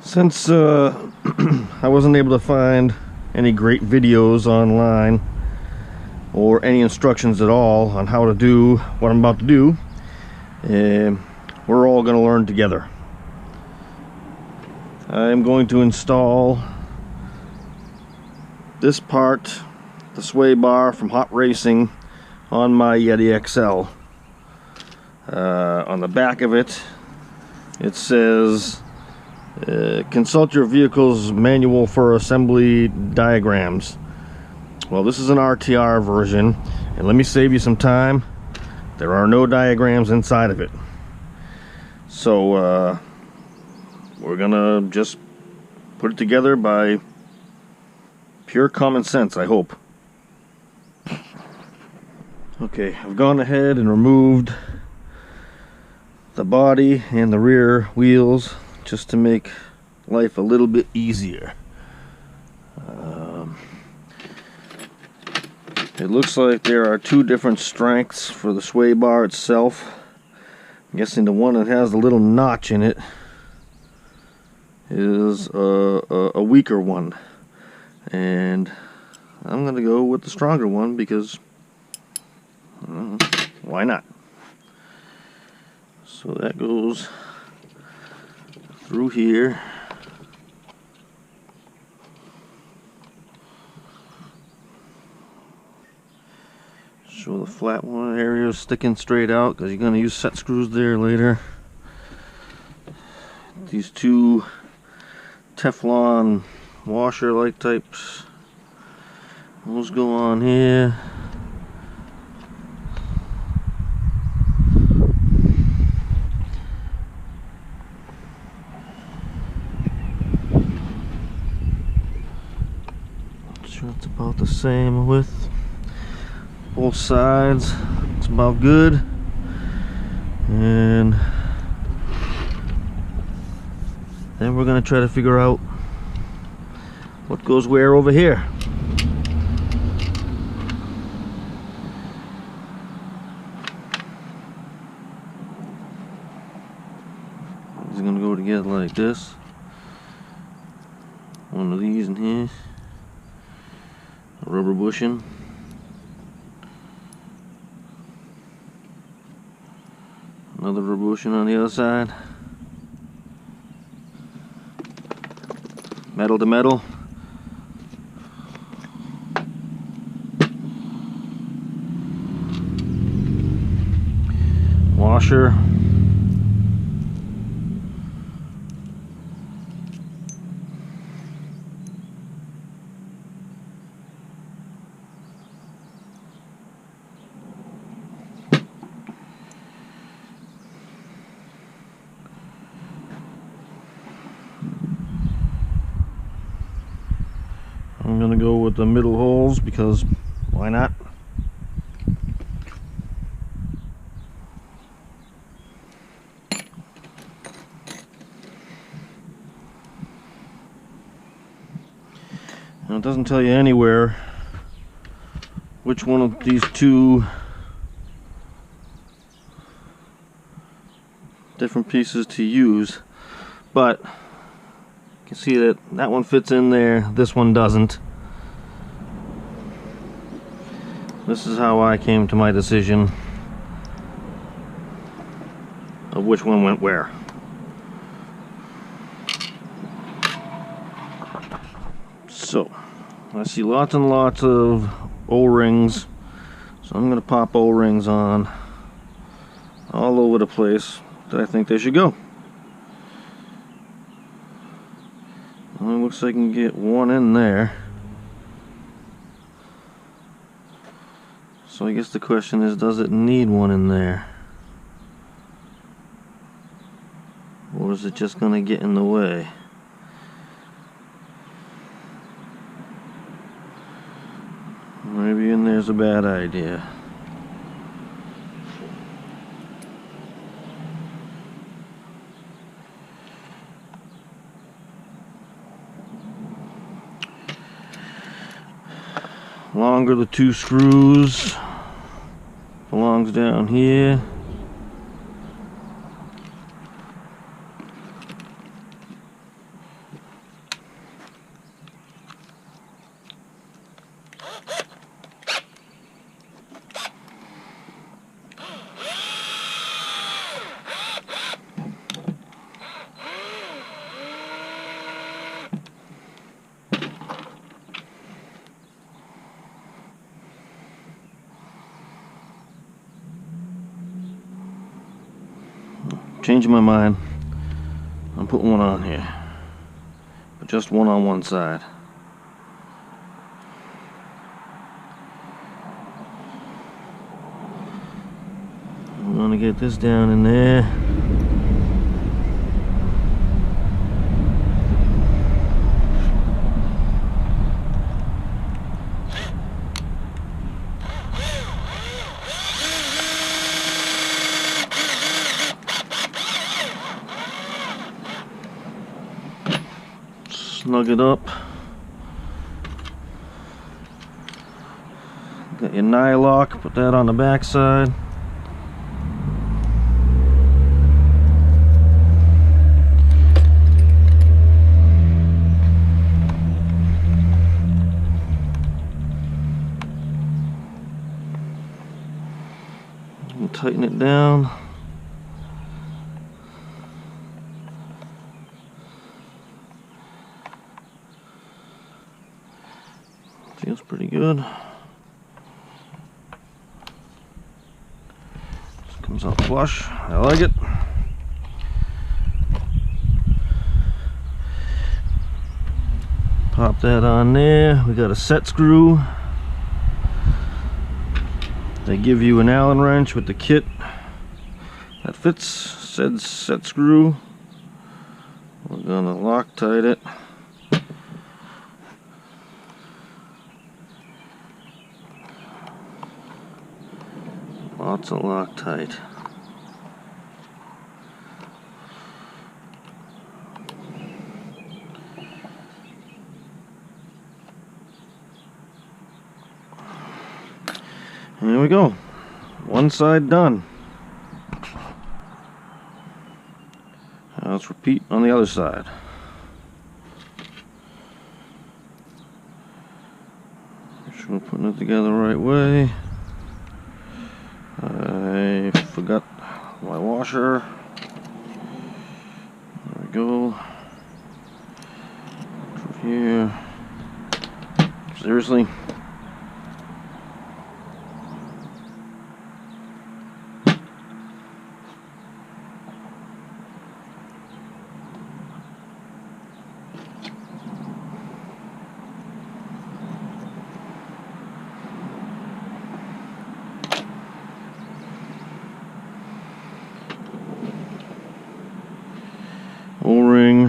Since I wasn't able to find any great videos online or any instructions at all on how to do what I'm about to do, we're all going to learn together. I'm going to install this part, the sway bar from Hot Racing, on my Yeti XL. On the back of it, it says consult your vehicle's manual for assembly diagrams. Well, this is an RTR version, and let me save you some time. There are no diagrams inside of it. So we're gonna just put it together by pure common sense, I hope. Okay, I've gone ahead and removed the body and the rear wheels just to make life a little bit easier. It looks like there are two different strengths for the sway bar itself. I'm guessing the one that has the little notch in it is a weaker one, and I'm gonna go with the stronger one because why not? So that goes through here. So the flat one area is sticking straight out because you're going to use set screws there later. These two Teflon washer like types, those go on here. It's about the same width, both sides. It's about good. And then we're gonna try to figure out what goes where over here. It's gonna go together like this. One of these in here. Rubber bushing. Another rubber bushing on the other side. Metal to metal. Washer. I'm gonna go with the middle holes because why not? And it doesn't tell you anywhere which one of these two different pieces to use, but you can see that that one fits in there, this one doesn't. This is how I came to my decision of which one went where. So I see lots and lots of O-rings, so I'm going to pop O-rings on all over the place that I think they should go. Well, it looks like I can get one in there. So I guess the question is, does it need one in there? Or is it just going to get in the way? Maybe in there's a bad idea. Longer the two screws belongs down here. changing my mind. I'm putting one on here, but just one on one side. I'm gonna get this down in there. Snug it up. Got your nylock, put that on the back side. And tighten it down. Feels pretty good. Just comes out flush. I like it. Pop that on there. We got a set screw. They give you an Allen wrench with the kit that fits said set screw. We're gonna Loctite it. Lots of Loctite. And there we go. One side done. Now let's repeat on the other side. Make sure we're putting it together the right way. I forgot my washer. There we go. Through here. Seriously? O-ring.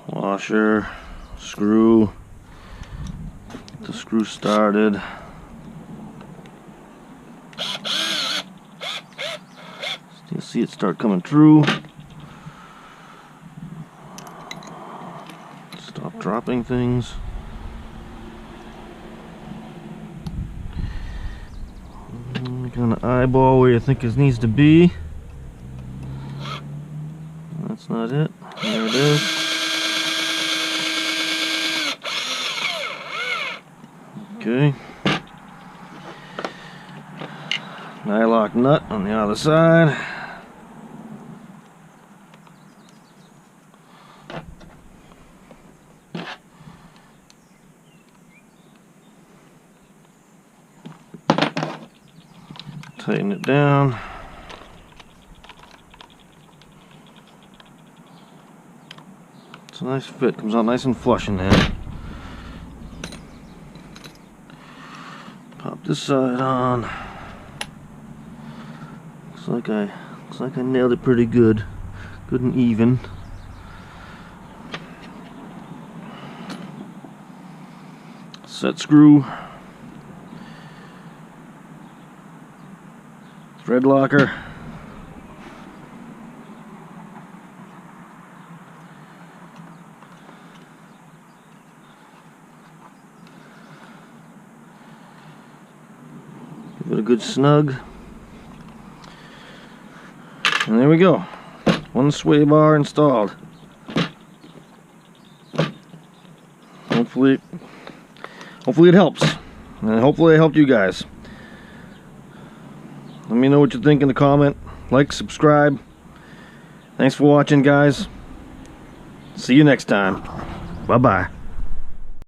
Washer, screw, get the screw started. You see it start coming through. Stop dropping things. Kind of eyeball where you think it needs to be. That's not it. There it is. Okay. Nylock nut on the other side. Tighten it down. It's a nice fit, comes out nice and flush in there. Pop this side on. Looks like I nailed it pretty good. Good and even. Set screw. Thread locker. Give it a good snug. And there we go. One sway bar installed. Hopefully it helps. And hopefully I helped you guys. Let me know what you think in the comment. Like, subscribe. Thanks for watching, guys. See you next time. Bye-bye.